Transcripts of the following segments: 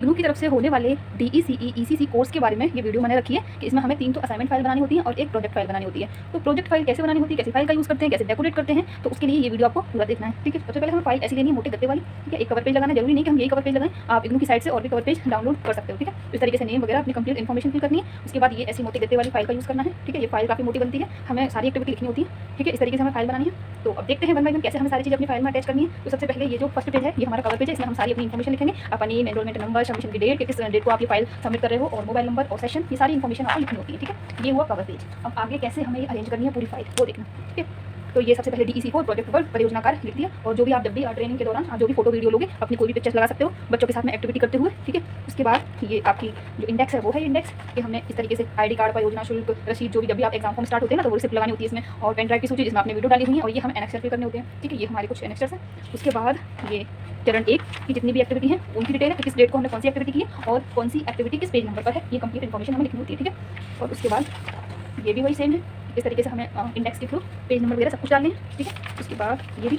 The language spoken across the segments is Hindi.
इग्नू की तरफ से होने वाले DECE ECC कोर्स के बारे में ये वीडियो मैंने रखी है कि इसमें हमें 3 तो असाइनमेंट फाइल बनानी होती है और एक प्रोजेक्ट फाइल बनानी होती है। तो प्रोजेक्ट फाइल कैसे बनानी होती है, कैसे फाइल का यूज़ करते हैं, कैसे डेकोरेट करते हैं, तो उसके लिए ये वीडियो आपको पूरा देखना है। ठीक है, सबसे पहले हमें फाइल ऐसी लेनी है मोटे गत्ते वाली। ठीक है, एक कवर पेज लगाना जरूरी नहीं कि हम यही कवर पेज लगाएं, आप इग्नू की साइट से और भी कवर पेज डाउनलोड कर सकते हो। ठीक है, इस तरीके से नेम वगैरह अपनी कंप्लीट इन्फॉर्मेशन फिल करनी है। उसके बाद ये ऐसी मोटे गत्ते वाली फाइल का यूज़ करना है। ठीक है, ये फाइल काफ़ी मोटी बनती है, हमें सारी एक्टिविटी लिखनी होती है। ठीक है, इस तरीके से हमें फाइल बनानी है। तो अब देखते हैं वन बाय वन कैसे हमें सारी चीज़ अपनी फाइल में अटैच करनी है। तो सबसे पहले ये जो फर्स्ट पेज है ये हमारा कवर पेज है, इसमें हम सारी अपनी इन्फॉर्मेशन लिखेंगे, आपका नेम, एनरोलमेंट नंबर, सबमिशन की डेट, किस डेट को आप ये फाइल सबमिट कर रहे हो, और मोबाइल नंबर और सेशन, ये सारी इन्फॉर्मेशन आपको लिखनी होती है। ठीक है, ये हुआ कवर पेज। अब आगे कैसे हमें ये अरेंज करनी है पूरी फाइल वो देखना। ठीक है, तो ये सबसे पहले DEC को प्रोजेक्ट पर परियोजना कार्य लिख दिया। और जो भी आप जब भी ट्रेनिंग के दौरान आप जो भी फोटो वीडियो लोगे अपनी कोई भी पिक्चर्स लगा सकते हो बच्चों के साथ में एक्टिविटी करते हुए। ठीक है, उसके बाद ये आपकी जो इंडेक्स है वो है इंडेक्स कि हमने इस तरीके से ID कार्ड, परियोजना शुल्क, रसीद, जो भी जब भी आप एग्जाम फॉर्म स्टार्ट होते हैं ना तो वो रिसिप्ट लगानी होती है इसमें, और पेन ड्राइव की सूची जिसमें आपने वीडियो डाली हुई है, और ये हम एनेक्सर फिल करने होते हैं। ठीक है, ये हमारे कुछ एनेक्सर्स हैं। उसके बाद ये चरण 1 की जितनी भी एक्टिविटी है उनकी डिटेल है, किस डेट को हमने कौन सी एक्टिविटी की है और कौन सी एक्टिविटी किस पेज नंबर पर है, ये कंप्लीट इन्फॉर्मेशन हमें लिखनी होती है। ठीक है, और उसके बाद ये भी वही सेम है, इस तरीके से हमें इंडेक्स के थ्रू पेज नंबर वगैरह सब कुछ डालने हैं। ठीक है, उसके बाद ये भी,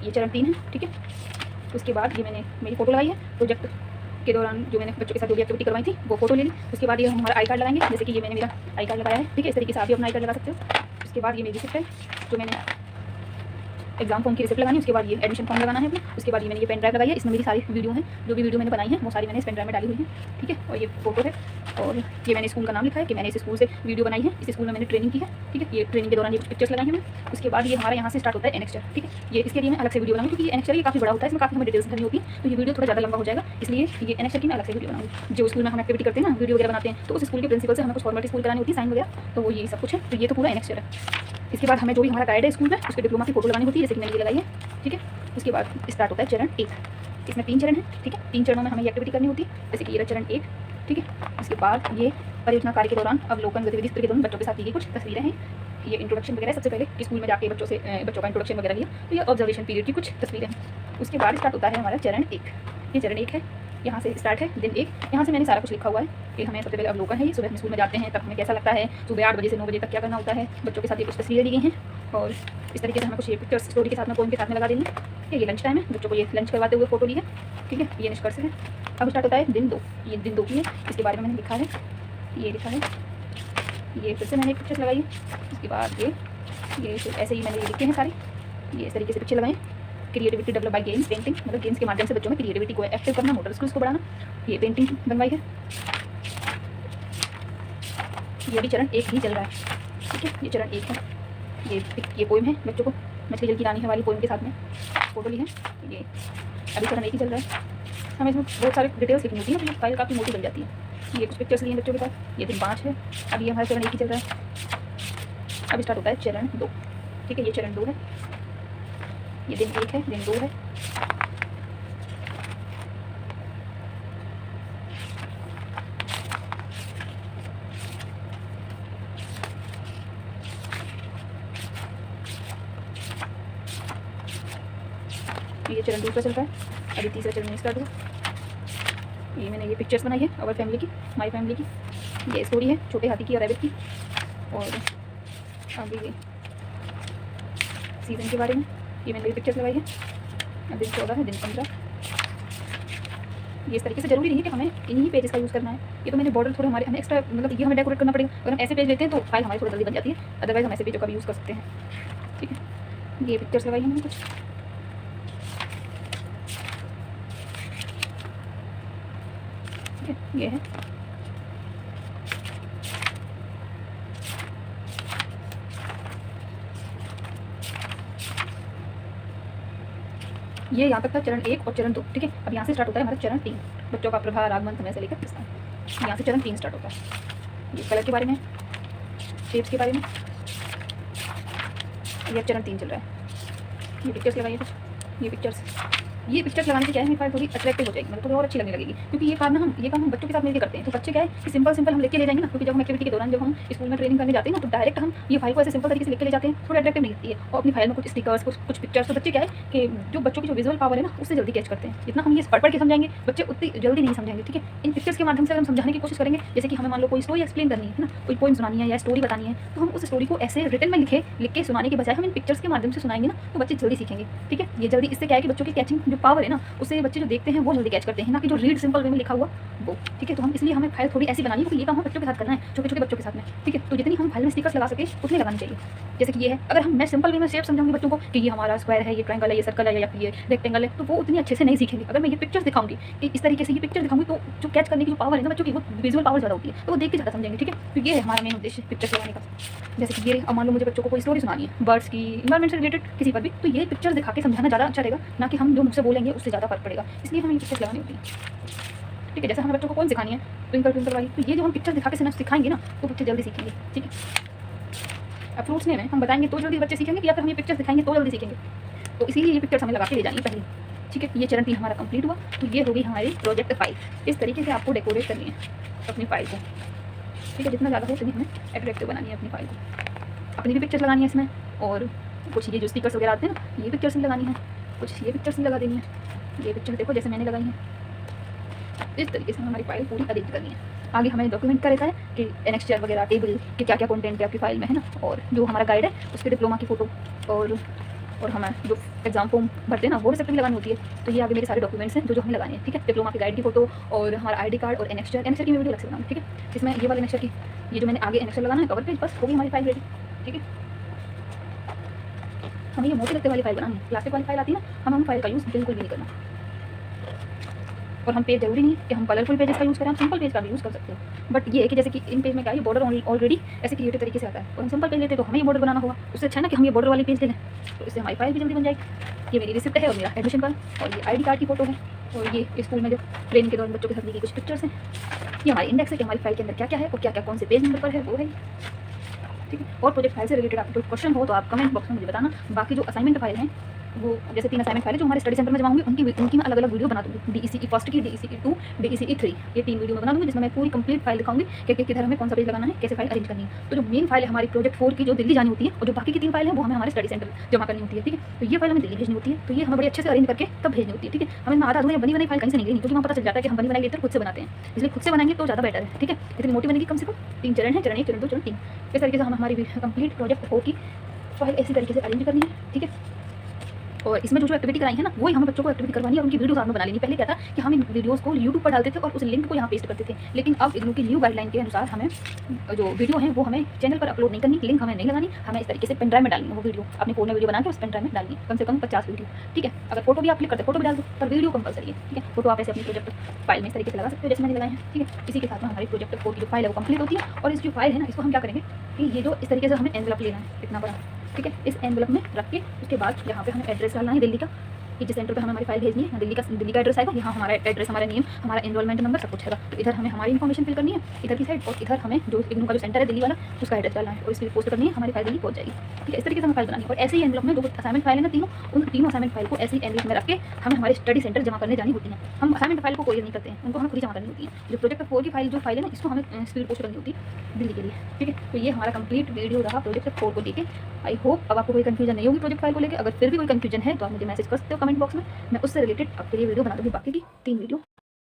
ये चरण 3 है। ठीक है, उसके बाद ये मैंने मेरी फ़ोटो लगाई है प्रोजेक्ट के दौरान, जो मैंने बच्चों के साथ जो भी एक्टिविटी करवाई थी वो फोटो ले ली। उसके बाद ये हम हमारा आई कार्ड लगाएंगे, जैसे कि ये मैंने मेरा आई कार्ड लगाया है। ठीक है, इस तरीके से आप भी अपना आई कार्ड लगा सकते हो। उसके बाद ये मेरी रिसिप्ट है जो मैंने एग्जाम फॉर्म की रिसिप्ट लगानी है। उसके बाद ये एडमिशन फॉर्म लगाना है अपना। उसके बाद ये मैंने ये पेन ड्राइव लगाई है, इसमें मेरी सारी वीडियो हैं, जो भी वीडियो मैंने बनाई है वो सारी मैंने इस पेन ड्राइव में डाली हुई है। ठीक है, और ये फोटो है, और ये मैंने स्कूल का नाम लिखा है कि मैंने इस स्कूल से वीडियो बनाई है, इस स्कूल में मैंने ट्रेनिंग की है। ठीक है, ये ट्रेनिंग के दौरान ये कुछ पिक्चर्स लगाई हैं मैंने। उसके बाद ये हमारा यहाँ से स्टार्ट होता है एनेक्स्चर। ठीक है, ये इसके लिए मैं अलग से वीडियो बनाऊंगी क्योंकि ये एनेक्स्चर ये काफ़ी बड़ा होता है, इसमें काफ़ी हमें डिटेल्स भरनी होती है, तो ये वीडियो थोड़ा ज़्यादा लंबा हो जाएगा, इसलिए ये एनेक्स्चर की मैं अलग से वीडियो बनाऊंगी। जो स्कूल में हम एक्टिविटी करते हैं ना, वीडियो वगैरह बनाते हैं, तो उस स्कूल के प्रिंसिपल से हमें कुछ फॉर्मेलिटी स्कूल करानी होती है, साइन वगैरह, तो वो ये सब कुछ है। तो ये तो पूरा एनेक्स्चर है। इसके बाद हमें जो भी हमारा गाइड है स्कूल में उसके डिप्लोमा की फोटो लगानी होती है, जैसे कि मैंने ये लगाई है। ठीक है, उसके बाद स्टार्ट होता है चरण 1। इसमें 3 चरण है। ठीक है, 3 चरणों में हमें ये एक्टिविटी करनी होती है, जैसे कि ये चरण 1। ठीक है, उसके बाद ये परियोजना कार्य के दौरान अवलोकन गतिविधि के दौरान बच्चों के साथ की गई कुछ तस्वीरें हैं। ये इंट्रोडक्शन वगैरह सबसे पहले कि स्कूल में जाके बच्चों का इंट्रोडक्शन वगैरह लिया, तो ये ऑब्जर्वेशन पीरियड की कुछ तस्वीरें हैं। उसके बाद स्टार्ट होता है हमारा चरण 1। ये चरण 1 है, यहाँ से स्टार्ट है दिन 1। यहाँ से मैंने सारा कुछ लिखा हुआ है कि हमें सबसे पहले अवलोकन है, ये सुबह हम स्कूल में जाते हैं तब हमें कैसा लगता है, सुबह 8 बजे से 9 बजे तक क्या करना होता है, बच्चों के साथ ये कुछ तस्वीरें ली गई हैं, और इस तरीके से हमें कुछ ये पिक्चर्स स्टोरी के साथ में पोएम के साथ में लगा देनी है। ये लंच टाइम है, बच्चों को ये लंच करवाते हुए फोटो ली है। ठीक है, ये निष्कर्ष है। अब स्टार्ट होता है दिन 2। ये दिन 2 की है, इसके बारे में मैंने लिखा है, ये लिखा है, ये फिर से मैंने एक पिक्चर्स लगाई है। उसके बाद ये ऐसे ही मैंने ये लिखे हैं सारे, ये इस तरीके से पिक्चर लगाएं। Creativity develop by games, painting, मतलब गेम्स के माध्यम से बच्चों में क्रिएटिविटी को एक्टिव करना, मोटर स्किल्स को बढ़ाना। ये पेंटिंग बनवाई है। ये भी चरण 1 ही चल रहा है। ठीक है, ये चरण 1 है। ये पोएम है, बच्चों को मछली जल की रानी है वाली पोएम के साथ में फोटो ली है। ये अभी चरण 1 ही चल रहा है। हमें इसमें बहुत सारे डिटेल्स लिखनी होती है, तो ये फाइल काफ़ी मोटी बन जाती है। ये कुछ पिक्चर्स लिए बच्चों के साथ। ये दिन 5 है। अभी हमारा चरण 1 ही चल रहा है। अब स्टार्ट होता है चरण 2। ठीक है, ये चरण 2 है। ये दिन 1 है, दिन 2 है। ये चरण 2 चल रहा है। अभी तीसरा चरण स्टार्ट हुआ। ये मैंने ये पिक्चर्स बनाई है अवर फैमिली की, माय फैमिली की। ये स्टोरी है छोटे हाथी की और रैबिट की, और आगे ये सीजन के बारे में ये मैंने पिक्चर्स लगाई है। अब दिन 14 है, दिन 15। ये इस तरीके से जरूरी नहीं है कि हमें इन्हीं पेजेस का यूज़ करना है। ये तो मैंने बॉर्डर थोड़े हमें एक्स्ट्रा, मतलब ये हमें डेकोरेट करना पड़ेगा। अगर हम ऐसे पेज लेते हैं तो फाइल हमारी थोड़ी जल्दी बन जाती है, अदरवाइज हम ऐसे पेजों का भी यूज़ कर सकते हैं। ठीक है, ये पिक्चर्स लगाई हैं मैंने कुछ। ठीक है, ये है। ये यहाँ तक था चरण 1 और चरण 2। ठीक है, अब यहाँ से स्टार्ट होता है हमारा चरण 3, बच्चों का प्रभार, आगमन, समय से लेकर प्रस्थान। यहाँ से चरण 3 स्टार्ट होता है। ये कलर के बारे में, शेप्स के बारे में। ये चरण 3 चल रहा है। ये पिक्चर्स लगाइए कुछ। ये पिक्चर्स लगाने से क्या है, फाइल थोड़ी अट्रैक्टिव हो जाएगी, मतलब थोड़ी और अच्छी लगने लगेगी, क्योंकि ये काम हम बच्चों के साथ मिलकर करते हैं। तो बच्चे क्या है कि सिंपल हम लेके ले जाएंगे ना, क्योंकि जब हम एक्टिविटी के दौरान जब हम स्कूल में ट्रेनिंग करने जाते हैं ना, तो डायरेक्ट हम ये फाइल को ऐसे सिंपल तरीके से लेके ले जाते हैं, थोड़ी अट्रैक्टिव नहीं लगती है। और अपनी फाइल में कुछ स्टिकर्स, कुछ पिक्चर्स, तो बच्चे क्या है कि जो बच्चों की जो विजुअल पावर है ना उससे जल्दी कैच करते हैं। जितना हम ये पढ़ के समझाएंगे बच्चे उतनी जल्दी नहीं समझेंगे। ठीक है, इन पिक्चर्स के माध्यम से अगर हम समझाने की कोशिश करेंगे, जैसे कि हमें मान लो कोई स्टोरी एक्सप्लेन करनी है ना, कोई पोइम सुनानी है या स्टोरी बतानी है, तो हम उस स्टोरी को ऐसे रिटन में लिख के सुनाने के बजाय हम इन पिक्चर्स के माध्यम से सुनाएंगे ना, तो बच्चे जल्दी सीखेंगे। ठीक है, ये जल्दी, इससे क्या है कि बच्चों की कैचिंग जो पावर है ना, उससे बच्चे जो देखते हैं वो जल्दी कैच करते हैं, ना कि जो रीड सिंपल वे में लिखा हुआ वो। ठीक है, तो हम इसलिए हमें फाइल थोड़ी ऐसी बनानी है, क्योंकि ये काम हम बच्चों के साथ करना है, छोटे छोटे बच्चों के साथ में। ठीक है, तो जितनी हम फाइल में स्टिकर्स लगा सके उतनी लगानी चाहिए। जैसे कि ये है, अगर हम मैं सिंपल वे में शेप समझाऊंगी बच्चों को कि ये हमारा स्क्वायर है, ये ट्रायंगल है, ये सर्कल है, या ये रेक्टेंगल है, तो वो उतनी अच्छे से नहीं सीखेंगे। अगर मैं ये पिक्चर्स दिखाऊंगी कि इस तरीके से ये पिक्चर दिखाऊंगी, तो जो कैच करने की जो पावर है ना बच्चों की, वो विजुअल पावर ज़्यादा होती है, तो वो देख के ज़्यादा समझेंगे। ठीक है, तो ये है हमारा मेन उद्देश्य पिक्चर्स लगाने का। जैसे कि ये अब मान लो मुझे बच्चों को कोई स्टोरी सुनानी है बर्ड्स की, इन्वायरमेंट से रिलेटेड किसी पर भी, तो ये पिक्चर्स दिखा के समझाना ज़्यादा अच्छा रहेगा, ना कि हम जो मुझसे बोलेंगे उससे ज़्यादा फर्क पड़ेगा। इसलिए हमें ये पिक्चर्स लगानी होती है। ठीक है, जैसे हमें बच्चों को कौन सिखानी है, ट्विंकल ट्विंकल वाली, तो ये जो हम पिक्चर दिखा के सिखाएंगे ना, तो बच्चे जल्दी सीखेंगे। ठीक है, अब फ्रूट्स में हम बताएंगे तो जल्दी बच्चे सीखेंगे, या फिर हम ये पिक्चर्स दिखाएंगे तो जल्दी सीखेंगे। तो इसीलिए ये पिक्चर्स हमें लगा के ले जानी है पहले। ठीक है, ये चरण 3 हमारा कंप्लीट हुआ। तो ये होगी हमारी प्रोजेक्ट फाइल। इस तरीके से आपको डेकोरेट करनी है अपनी फाइल को। ठीक है, जितना ज़्यादा हो उतनी हमें अट्रैक्टिव बनानी है अपनी फाइल को। अपनी भी पिक्चर्स लगानी है इसमें, और कुछ ये जो स्टिकर्स वगैरह आते हैं ना, ये पिक्चर्स भी लगानी है, कुछ ये पिक्चर्स भी लगा देनी है। ये पिक्चर देखो जैसे मैंने लगाई है, इस तरीके से हमारी फाइल पूरी अरेंज करनी है। आगे हमें डॉक्यूमेंट का रहता है कि एनेक्स्चर वगैरह, टेबल कि क्या क्या कंटेंट है आपकी फाइल में, है ना, और जो हमारा गाइड है उसके डिप्लोमा की फ़ोटो, और हमें जो एग्जाम फॉर्म भरते हैं ना वो भी सेपरेट लगानी होती है। तो ये आगे मेरे सारे डॉक्यूमेंट्स हैं जो हमें लगाने हैं। ठीक है, डिप्लोमा की गाइड की फोटो, और हमारा आईडी कार्ड, और एनेक्स्चर की मैं वीडियो अलग से बनाऊंगी। ठीक है, इसमें ये वाला एनेक्स्चर की, ये जो मैंने आगे एनेक्स्चर लगाना है कवर पेज, बस होगी हमारी फाइल रेडी। ठीक है, हमें ये मोटे लगते वाली फाइल बनानी है, प्लास्टिक वाली फाइल आती है ना, हमें उन फाइल का यूज़ बिल्कुल भी नहीं करना। और हम पेज जरूरी नहीं है कि हम कलरफुल पेजेस का यूज़ करें, हम सिंपल पेज का भी यूज़ कर सकते हैं। बट ये है कि जैसे कि इन पेज में क्या है, बॉर्डर ऑलरेडी ऐसे क्रिएटिव तरीके से आता है, और हम सिंपल पेज लेते तो हमें ये बॉर्डर बनाना होगा। उससे अच्छा है ना कि हम ये बॉर्डर वाली पेज ले लें, तो इससे हमारी फाइल भी जल्दी बन जाएगी। ये मेरी रिसिप्ट है और मेरा एडमिशन कार्ड, और ये आईडी कार्ड की फोटो है, और ये स्कूल में जो ट्रेनिंग के दौरान बच्चों के साथ ली गई कुछ पिक्चर्स हैं। ये हमारी इंडेक्स है कि हमारी फाइल के अंदर क्या क्या है और क्या क्या कौन से पेज नंबर पर है वो है। ठीक है, और प्रोजेक्ट फाइल से रिलेटेड आपको कोई क्वेश्चन हो तो आप कमेंट बॉक्स में मुझे बताना। बाकी जो असाइनमेंट फाइल हैं, वो जैसे 3 असाइनमेंट फाइल है जो हमारे स्टडी सेंटर में जमा होंगी, उनकी मैं अलग अलग वीडियो बना दूँगी। DECE फर्स्ट की, DECE 2, DECE 3, ये 3 वीडियो मैं बना दूँगी, जिसमें मैं पूरी कंप्लीट फाइल दिखाऊंगी कि किधर हमें कौन सा पेज लगाना है, कैसे फाइल अरेंज करनी है। तो जो मेन फाइल है हमारी प्रोजेक्ट 4 की, जो दिल्ली जानी होती है, और जो बाकी की 3 फाइल है वो हमें हमारे स्टडी सेंटर जमा करनी होती है। ठीक है, तो ये फाइल हमें दिल्ली भेजनी होती है, तो ये हमें बड़े अच्छे से अरेंज करके तब भेजनी होती है। ठीक है, हमें आधा अधूरी बनी बनाई फाइल कहीं से नहीं लेनी, क्योंकि वहाँ पता चल जाता है कि हम बनी बनाई लेकर खुद से बनाते हैं, इसलिए खुद से बनाएंगे तो ज़्यादा बेटर है। ठीक है, इतनी मोटी बनेगी, कम से कम 3 चरण है, चरण 1, चरण 2, चरण 3। इस तरीके से हम हमारी कंप्लीट प्रोजेक्ट 4 की फाइल ऐसी तरीके से अरेंज करनी है। ठीक है, और इसमें जो एक्टिविटी कराई है ना, वही हमें बच्चों को एक्टिविटी करवानी है, और उनकी वीडियोस आपने बना लेनी। पहले क्या था कि हम इन वीडियोस को यूट्यूब पर डालते थे और उस लिंक को यहाँ पेस्ट करते थे, लेकिन अब इग्नू की न्यू गाइडलाइन के अनुसार हमें जो वीडियो है वो हमें चैनल पर अपलोड नहीं करनी, लिंक हमें नहीं लगानी, हमें इस तरीके से पेन ड्राइव में डालनी है। वो वीडियो अपने फोन में वीडियो बना के उस पेन ड्राइव में डालनी है, कम से कम 50 वीडियो। ठीक है, अगर फोटो भी आप क्लिक करते फोटो भी डाल दो, पर वीडियो कंपलसरी है। ठीक है, फोटो आप ऐसे अपनी प्रोजेक्ट फाइल में इस तरीके से लगा सकते हो जैसे मैंने लगाए हैं। ठीक है, इसी के साथ में हमारी प्रोजेक्ट 4 की जो फाइल है वो कंप्लीट होती है। और इस जो फाइल है ना, इसको हम क्या करेंगे कि ये जो इस तरीके से हमें एनवलप लेना है इतना बड़ा। ठीक है, इस एनवलप में रख के उसके बाद यहाँ पे हमें एड्रेस डालना है दिल्ली का, कि जिस सेंटर पे हमें हमारी फाइल भेजनी है, दिल्ली का एड्रेस आएगा, यहाँ हमारा एड्रेस, हमारा नेम, हमारा एनरोलमेंट नंबर सब कुछ है। तो इधर हमें हमारी इन्फॉर्मेशन फिल करनी है इधर की साइड, और इधर हमें जो इग्नू का जो सेंटर है दिल्ली वाला उसका एड्रेस डालना है, और इसकी पोस्ट करनी है, हमारी फाइल दिल्ली पहुंच जाएगी। ठीक है, इस तरीके से हमें फाइल बनानी है। और ऐसे ही एनवलप में जो असाइनमेंट फाइल है ना तीनों, उन तीनों असाइनमेंट फाइल को ऐसे ही एनवलप में रख के हमें हमारे स्टडी सेंटर जमा करने जानी होती है। हम असाइनमेंट फाइल को कोरियर नहीं करते हैं, उनको हमें खुद ही जमा करनी होती है। जो प्रोजेक्ट 4 की फाइल जो फाइल है ना, इसको हमें स्पीड पोस्ट करनी होती है दिल्ली के लिए। ठीक है, तो ये हमारा कंप्लीट वीडियो रहा प्रोजेक्ट 4 को लेके। आई होप अब आपको कोई कंफ्यूजन नहीं होगी प्रोजेक्ट फाइल को लेकर। अगर फिर भी कोई कंफ्यूजन है तो आप मुझे मैसेज कर सकते हो कमेंट बॉक्स में, मैं उससे रिलेटेड आपके लिए वीडियो बना दूँगी, बाकी की 3 वीडियो।